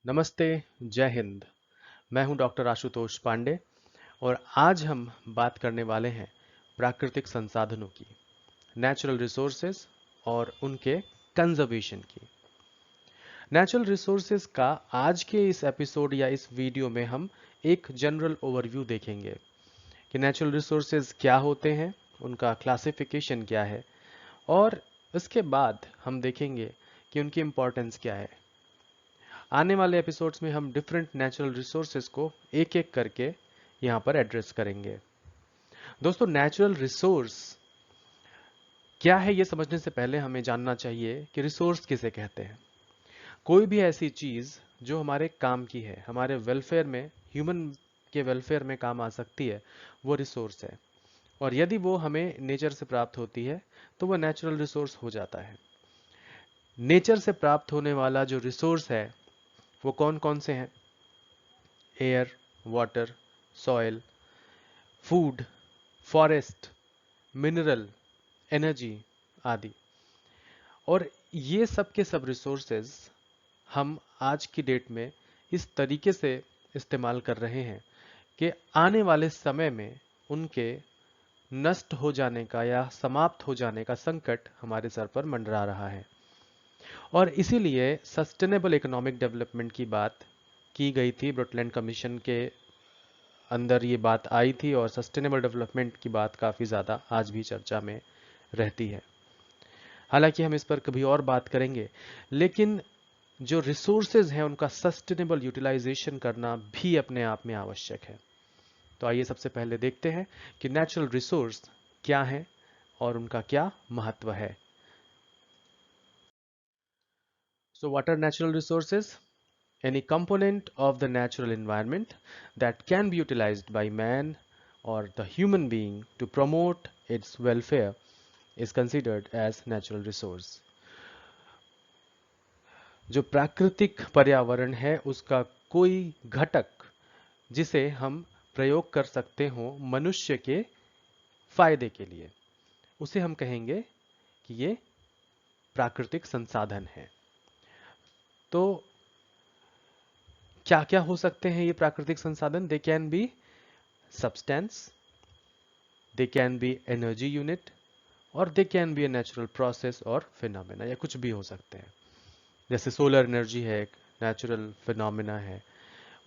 नमस्ते, जय हिंद। मैं हूं डॉक्टर आशुतोष पांडे और आज हम बात करने वाले हैं प्राकृतिक संसाधनों की, नेचुरल रिसोर्सेज और उनके कंजर्वेशन की। नेचुरल रिसोर्सेज का आज के इस एपिसोड या इस वीडियो में हम एक जनरल ओवरव्यू देखेंगे कि नेचुरल रिसोर्सेज क्या होते हैं, उनका क्लासिफिकेशन क्या है और इसके बाद हम देखेंगे कि उनकी इम्पोर्टेंस क्या है। आने वाले एपिसोड्स में हम डिफरेंट नेचुरल रिसोर्सेज को एक एक करके यहाँ पर एड्रेस करेंगे। दोस्तों, नेचुरल रिसोर्स क्या है ये समझने से पहले हमें जानना चाहिए कि रिसोर्स किसे कहते हैं। कोई भी ऐसी चीज जो हमारे काम की है, हमारे वेलफेयर में, ह्यूमन के वेलफेयर में काम आ सकती है, वो रिसोर्स है। और यदि वो हमें नेचर से प्राप्त होती है तो वो नेचुरल रिसोर्स हो जाता है। नेचर से प्राप्त होने वाला जो रिसोर्स है वो कौन कौन से हैं? Air, water, soil, food, forest, mineral, energy आदि। और ये सब के सब रिसोर्सेज हम आज की डेट में इस तरीके से इस्तेमाल कर रहे हैं कि आने वाले समय में उनके नष्ट हो जाने का या समाप्त हो जाने का संकट हमारे सर पर मंडरा रहा है। और इसीलिए सस्टेनेबल इकोनॉमिक डेवलपमेंट की बात की गई थी, ब्रुटलैंड कमीशन के अंदर ये बात आई थी और सस्टेनेबल डेवलपमेंट की बात काफ़ी ज़्यादा आज भी चर्चा में रहती है। हालांकि हम इस पर कभी और बात करेंगे, लेकिन जो रिसोर्सेज हैं उनका सस्टेनेबल यूटिलाइजेशन करना भी अपने आप में आवश्यक है। तो आइए सबसे पहले देखते हैं कि नेचुरल रिसोर्स क्या है और उनका क्या महत्व है। So what are natural resources? Any component of the natural environment that can be utilized by man or the human being to promote its welfare is considered as natural resource. जो प्राकृतिक पर्यावरण है उसका कोई घटक जिसे हम प्रयोग कर सकते हो मनुष्य के फायदे के लिए, उसे हम कहेंगे कि ये प्राकृतिक संसाधन है। तो क्या क्या हो सकते हैं ये प्राकृतिक संसाधन? They can be substance, they can be energy unit और they can be a natural process और phenomena, या कुछ भी हो सकते हैं। जैसे सोलर एनर्जी है, एक नेचुरल फिनोमेना है।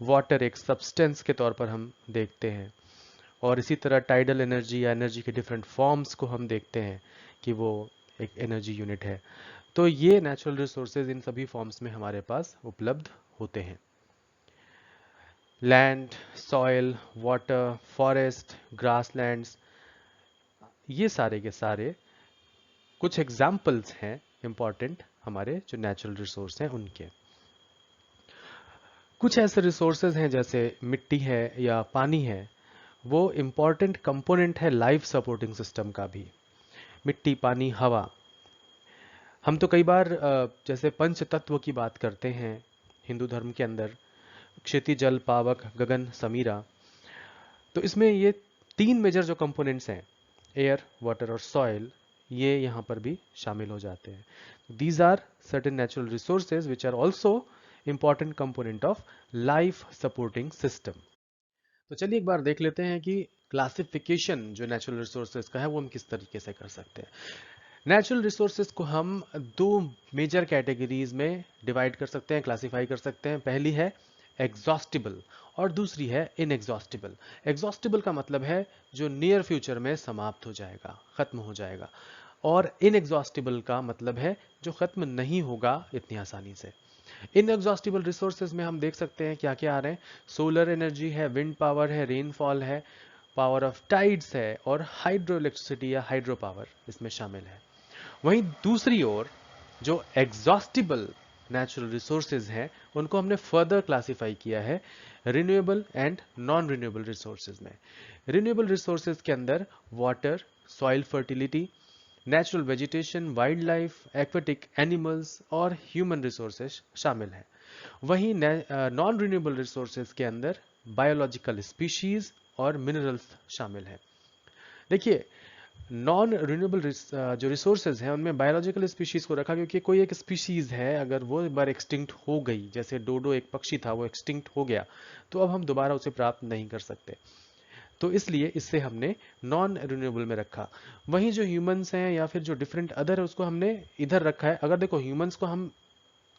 वाटर एक सब्सटेंस के तौर पर हम देखते हैं और इसी तरह टाइडल एनर्जी या एनर्जी के डिफरेंट फॉर्म्स को हम देखते हैं कि वो एक एनर्जी यूनिट है। तो ये नेचुरल रिसोर्सेज इन सभी फॉर्म्स में हमारे पास उपलब्ध होते हैं। Land, soil, water, forest, grasslands, ये सारे के सारे कुछ एग्जाम्पल्स हैं इंपॉर्टेंट हमारे जो नेचुरल रिसोर्स हैं उनके। कुछ ऐसे रिसोर्सेज हैं जैसे मिट्टी है या पानी है, वो इम्पॉर्टेंट कंपोनेंट है लाइफ सपोर्टिंग सिस्टम का भी। मिट्टी, पानी, हवा। हम तो कई बार जैसे पंच तत्व की बात करते हैं हिंदू धर्म के अंदर, क्षिति, जल, पावक, गगन, समीरा। तो इसमें ये तीन मेजर जो कंपोनेंट्स हैं, एयर, वाटर और सॉइल, ये यहाँ पर भी शामिल हो जाते हैं। These are certain natural resources which are also important component of life supporting system. तो चलिए एक बार देख लेते हैं कि क्लासिफिकेशन जो नेचुरल रिसोर्सेज का है वो हम किस तरीके से कर सकते हैं। नेचुरल रिसोर्सेज को हम दो मेजर कैटेगरीज में डिवाइड कर सकते हैं, क्लासिफाई कर सकते हैं। पहली है एग्जॉस्टिबल और दूसरी है इनएग्जॉस्टिबल। एग्जॉस्टिबल का मतलब है जो नियर फ्यूचर में समाप्त हो जाएगा, खत्म हो जाएगा, और इनएग्जॉस्टिबल का मतलब है जो खत्म नहीं होगा इतनी आसानी से। इनएग्जॉस्टिबल रिसोर्सेज में हम देख सकते हैं क्या क्या आ रहे हैं। सोलर एनर्जी है, विंड पावर है, रेनफॉल है, पावर ऑफ टाइड्स है और हाइड्रो इलेक्ट्रिसिटी या हाइड्रो पावर इसमें शामिल है। वहीं दूसरी ओर जो एग्जॉस्टिबल नेचुरल रिसोर्सेज हैं उनको हमने फर्दर क्लासिफाई किया है renewable and non renewable resources में। रिन्यूएबल रिसोर्सेज के अंदर water, soil fertility, natural vegetation, wild life, aquatic animals और ह्यूमन रिसोर्सेज शामिल हैं। वहीं नॉन रिन्यूएबल रिसोर्सेज के अंदर बायोलॉजिकल स्पीशीज और मिनरल्स शामिल हैं। देखिए, नॉन रिन्यूएबल जो रिसोर्सेज हैं उनमें बायोलॉजिकल स्पीशीज को रखा, क्योंकि कोई एक स्पीशीज है अगर वो एक बार एक्सटिंक्ट हो गई, जैसे डोडो एक पक्षी था वो एक्सटिंक्ट हो गया, तो अब हम दोबारा उसे प्राप्त नहीं कर सकते, तो इसलिए इससे हमने नॉन रिन्यूएबल में रखा। वहीं जो ह्यूमंस हैं या फिर जो डिफरेंट अदर है उसको हमने इधर रखा है। अगर देखो ह्यूमंस को हम,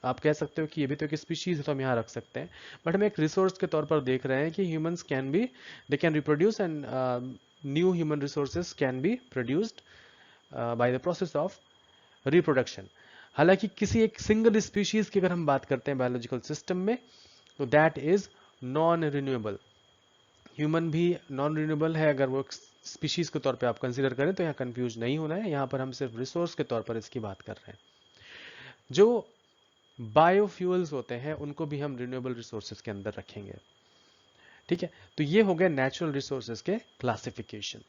आप कह सकते हो कि ये भी तो एक स्पीशीज है तो हम यहाँ रख सकते हैं, बट हम एक रिसोर्स के तौर पर देख रहे हैं कि humans can be, they can reproduce and new human resources can be produced by the process of reproduction. हालांकि किसी एक सिंगल स्पीशीज की अगर हम बात करते हैं बायोलॉजिकल सिस्टम में, तो that is non renewable. Human भी नॉन रिन्यूएबल है अगर वो स्पीशीज के तौर पे आप कंसीडर करें, तो यहाँ कंफ्यूज नहीं होना है, यहाँ पर हम सिर्फ रिसोर्स के तौर पर इसकी बात कर रहे हैं। जो बायोफ्यूल्स होते हैं उनको भी हम रिन्यूएबल रिसोर्सेज के अंदर रखेंगे। ठीक है, तो ये हो गए नेचुरल रिसोर्सेज के क्लासिफिकेशन।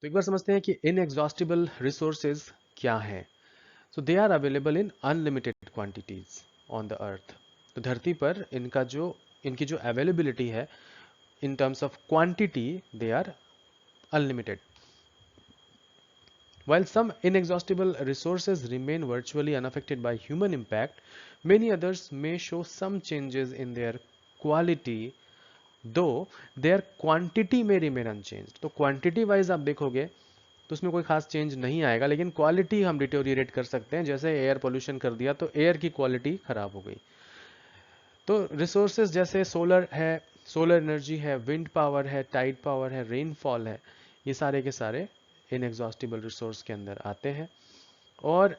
तो एक बार समझते हैं कि इनएग्जॉस्टिबल रिसोर्सेज क्या हैं। So they are available in unlimited quantities on the earth. तो धरती पर इनकी जो अवेलेबिलिटी है in terms of quantity, they are unlimited. While some inexhaustible resources remain virtually unaffected by human impact, many others may show some changes in their quality, though their quantity may remain unchanged. तो quantity wise आप देखोगे तो उसमें कोई खास change नहीं आएगा, लेकिन क्वालिटी हम डिटोरिएट कर सकते हैं। जैसे एयर पोल्यूशन कर दिया तो एयर की क्वालिटी खराब हो गई। तो रिसोर्सेज जैसे सोलर है, सोलर एनर्जी है, विंड पावर है, टाइड पावर है, रेनफॉल है, ये सारे के सारे इनएग्जॉस्टिबल रिसोर्स के अंदर आते हैं। और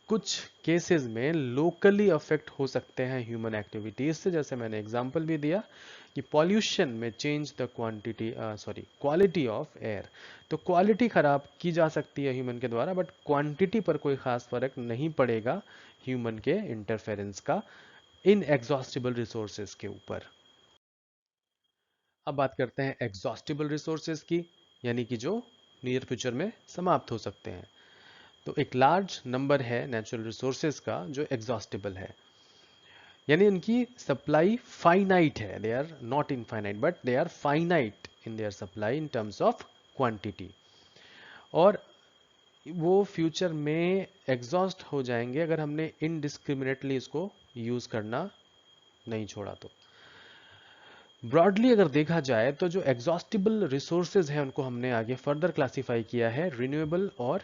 कुछ केसेस में लोकली अफेक्ट हो सकते हैं ह्यूमन एक्टिविटीज से, जैसे मैंने एग्जांपल भी दिया कि पॉल्यूशन में change the quality of air. तो क्वालिटी खराब की जा सकती है ह्यूमन के द्वारा, बट क्वांटिटी पर कोई खास फर्क नहीं पड़ेगा ह्यूमन के इंटरफेरेंस का इनएग्जॉस्टिबल रिसोर्सेज के ऊपर। अब बात करते हैं एग्जॉस्टिबल रिसोर्सेज की, यानी कि जो नियर फ्यूचर में समाप्त हो सकते हैं। तो एक लार्ज नंबर है नेचुरल रिसोर्सेज का जो एग्जॉस्टिबल है, यानी उनकी सप्लाई फाइनाइट है। They are not infinite but they are finite in their supply in terms of quantity, और वो फ्यूचर में एग्जॉस्ट हो जाएंगे अगर हमने इनडिस्क्रिमिनेटली इसको यूज करना नहीं छोड़ा तो। ब्रॉडली अगर देखा जाए तो जो एग्जॉस्टिबल रिसोर्सेज हैं उनको हमने आगे फर्दर क्लासिफाई किया है रिन्यूएबल और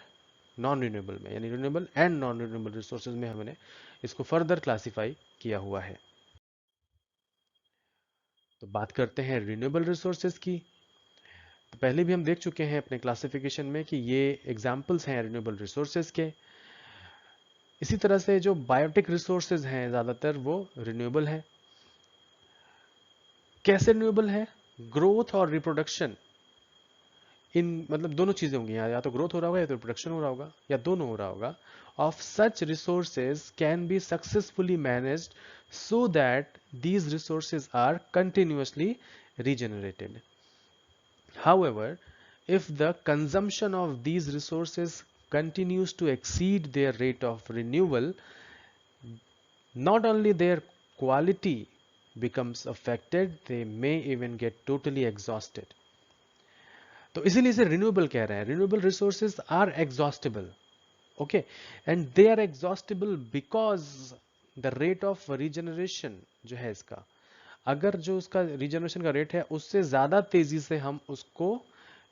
नॉन रिन्यूएबल में, यानी renewable and non renewable resources में हमने इसको फर्दर क्लासिफाई किया हुआ है। तो बात करते हैं रिन्यूएबल रिसोर्सेज की। तो पहले भी हम देख चुके हैं अपने क्लासिफिकेशन में कि ये एग्जाम्पल्स हैं रिन्यूएबल रिसोर्सेज के। इसी तरह से जो बायोटिक रिसोर्सेज हैं ज्यादातर वो रिन्यूएबल हैं। कैसे रिन्यूएबल है? ग्रोथ और रिप्रोडक्शन, इन मतलब दोनों चीजें होंगी यहाँ, या तो ग्रोथ हो रहा होगा या तो रिप्रोडक्शन हो रहा होगा या दोनों हो रहा होगा, of such resources can be successfully managed so that these resources are continuously regenerated. However, if the consumption of these resources continues to exceed their rate of renewal, not only their quality becomes affected, they may even get totally exhausted. तो इसीलिए इसे renewable कह रहे हैं। Renewable resources are exhaustible, okay, and they are exhaustible because the rate of regeneration जो है इसका, अगर जो उसका रीजनरेशन का रेट है उससे ज्यादा तेजी से हम उसको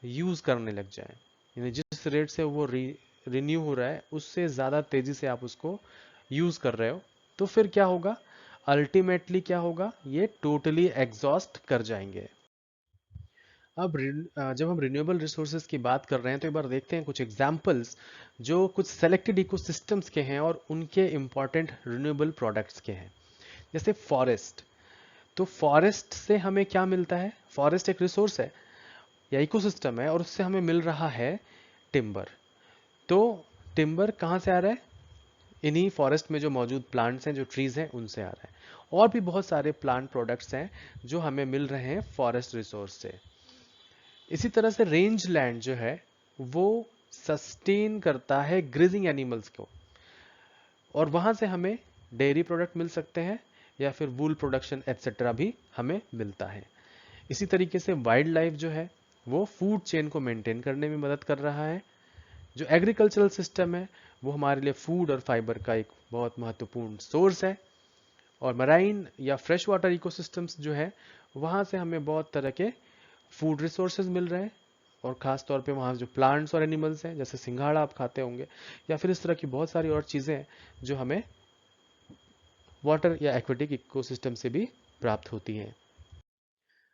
यूज करने लग जाएं, यानी जिस रेट से वो रिन्यू हो रहा है उससे ज्यादा तेजी से आप उसको यूज कर रहे हो, तो फिर क्या होगा? अल्टीमेटली क्या होगा? ये टोटली एग्जॉस्ट कर जाएंगे। अब जब हम रिन्यूएबल रिसोर्सेज की बात कर रहे हैं तो एक बार देखते हैं कुछ एग्जांपल्स जो कुछ सेलेक्टेड इकोसिस्टम्स के हैं और उनके इंपॉर्टेंट रिन्यूएबल प्रोडक्ट्स के हैं। जैसे फॉरेस्ट, तो फॉरेस्ट से हमें क्या मिलता है? फॉरेस्ट एक रिसोर्स है या इकोसिस्टम है और उससे हमें मिल रहा है टिम्बर। तो टिम्बर कहाँ से आ रहा है? इन्हीं फॉरेस्ट में जो मौजूद प्लांट्स हैं, जो ट्रीज हैं, उनसे आ रहा है। और भी बहुत सारे प्लांट प्रोडक्ट्स हैं जो हमें मिल रहे हैं फॉरेस्ट रिसोर्स से। इसी तरह से रेंज लैंड जो है वो सस्टेन करता है ग्रेजिंग एनिमल्स को, और वहां से हमें डेयरी प्रोडक्ट मिल सकते हैं या फिर वूल प्रोडक्शन एटसेट्रा भी हमें मिलता है। इसी तरीके से वाइल्ड लाइफ जो है वो फूड चेन को मेंटेन करने में मदद कर रहा है। जो एग्रीकल्चरल सिस्टम है वो हमारे लिए फूड और फाइबर का एक बहुत महत्वपूर्ण सोर्स है। और मराइन या फ्रेश वाटर इकोसिस्टम्स जो है वहाँ से हमें बहुत तरह के फूड रिसोर्सेज मिल रहे हैं। और ख़ास तौर पे वहाँ जो प्लांट्स और एनिमल्स हैं, जैसे सिंघाड़ा आप खाते होंगे, या फिर इस तरह की बहुत सारी और चीज़ें हैं जो हमें वाटर या एक्वेटिक इकोसिस्टम से भी प्राप्त होती हैं।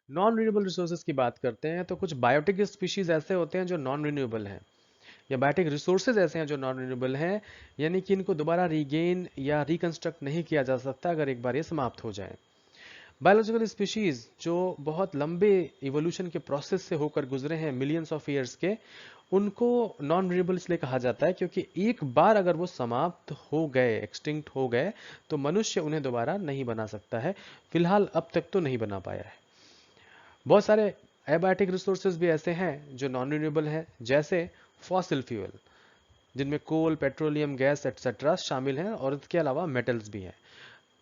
नॉन रिन्यूएबल रिसोर्सेज की बात करते हैं तो कुछ बायोटिक स्पीशीज ऐसे होते हैं जो नॉन रिन्यूएबल हैं, या बायोटिक रिसोर्सेज ऐसे हैं जो नॉन रिन्यूएबल हैं, यानी कि इनको दोबारा रीगेन या रिकंस्ट्रक्ट नहीं किया जा सकता अगर एक बार ये समाप्त हो जाए। बायोलॉजिकल स्पीशीज जो बहुत लंबे इवोल्यूशन के प्रोसेस से होकर गुजरे हैं, मिलियंस ऑफ ईयर्स के, उनको नॉन रिन्यूएबल इसलिए कहा जाता है क्योंकि एक बार अगर वो समाप्त हो गए, एक्सटिंक्ट हो गए, तो मनुष्य उन्हें दोबारा नहीं बना सकता है। फिलहाल अब तक तो नहीं बना पाया है। बहुत सारे एबायोटिक रिसोर्सेज भी ऐसे हैं जो नॉन रिन्यूएबल हैं, जैसे फॉसिल फ्यूल, जिनमें कोल, पेट्रोलियम, गैस एटसेट्रा शामिल हैं, और इसके अलावा मेटल्स भी हैं।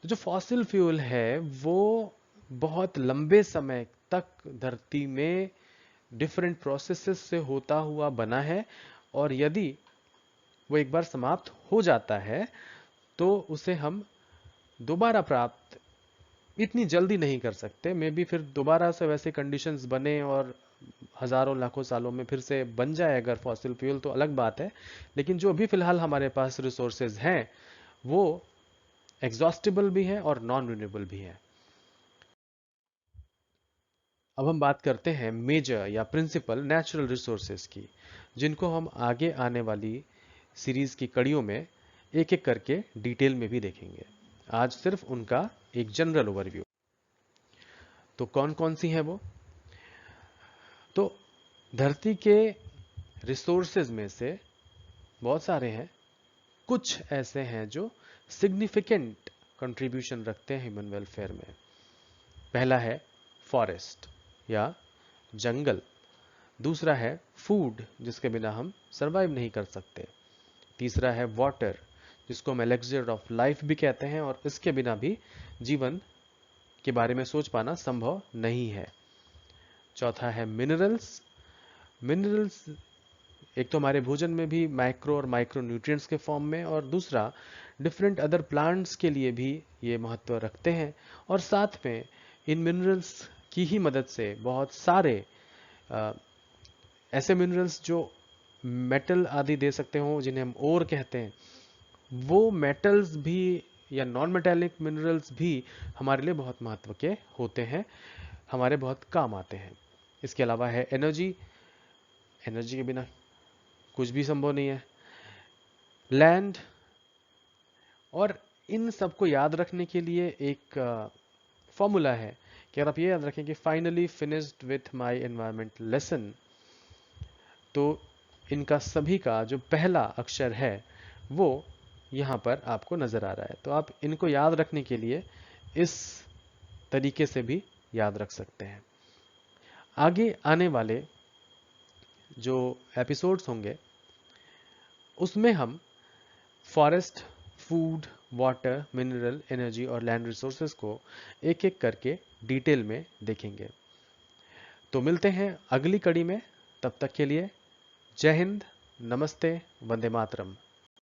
तो जो फॉसिल फ्यूल है वो बहुत लंबे समय तक धरती में डिफरेंट प्रोसेसेस से होता हुआ बना है, और यदि वो एक बार समाप्त हो जाता है तो उसे हम दोबारा प्राप्त इतनी जल्दी नहीं कर सकते। मे बी फिर दोबारा से वैसे कंडीशंस बने और हजारों लाखों सालों में फिर से बन जाए अगर फॉसिल फ्यूल, तो अलग बात है। लेकिन जो अभी फिलहाल हमारे पास रिसोर्सेज हैं वो एग्जॉस्टिबल भी हैं और नॉन रिन्यूएबल भी हैं। अब हम बात करते हैं मेजर या प्रिंसिपल नेचुरल रिसोर्सेज की, जिनको हम आगे आने वाली सीरीज की कड़ियों में एक एक करके डिटेल में भी देखेंगे। आज सिर्फ उनका एक जनरल ओवरव्यू। तो कौन कौन सी हैं वो? तो धरती के रिसोर्सेज में से बहुत सारे हैं, कुछ ऐसे हैं जो सिग्निफिकेंट कंट्रीब्यूशन रखते हैं ह्यूमन वेलफेयर में। पहला है फॉरेस्ट या जंगल। दूसरा है फूड, जिसके बिना हम सरवाइव नहीं कर सकते। तीसरा है वाटर, जिसको हम एलेक्सियर ऑफ लाइफ भी कहते हैं, और इसके बिना भी जीवन के बारे में सोच पाना संभव नहीं है। चौथा है मिनरल्स। मिनरल्स एक तो हमारे भोजन में भी माइक्रो और माइक्रो न्यूट्रिएंट्स के फॉर्म में, और दूसरा डिफरेंट अदर प्लांट्स के लिए भी ये महत्व रखते हैं। और साथ में इन मिनरल्स की ही मदद से बहुत सारे ऐसे मिनरल्स जो मेटल आदि दे सकते हो, जिन्हें हम ओर कहते हैं, वो मेटल्स भी या नॉन मेटेलिक मिनरल्स भी हमारे लिए बहुत महत्व के होते हैं, हमारे बहुत काम आते हैं। इसके अलावा है एनर्जी। एनर्जी के बिना कुछ भी संभव नहीं है। लैंड। और इन सबको याद रखने के लिए एक फॉर्मूला है कि अगर आप ये याद रखें कि finally finished with my environment lesson, तो इनका सभी का जो पहला अक्षर है वो यहाँ पर आपको नजर आ रहा है। तो आप इनको याद रखने के लिए इस तरीके से भी याद रख सकते हैं। आगे आने वाले जो एपिसोड्स होंगे उसमें हम forest, food, water, mineral, energy और लैंड रिसोर्सेज को एक एक करके डिटेल में देखेंगे। तो मिलते हैं अगली कड़ी में। तब तक के लिए जय हिंद, नमस्ते, वंदे मातरम।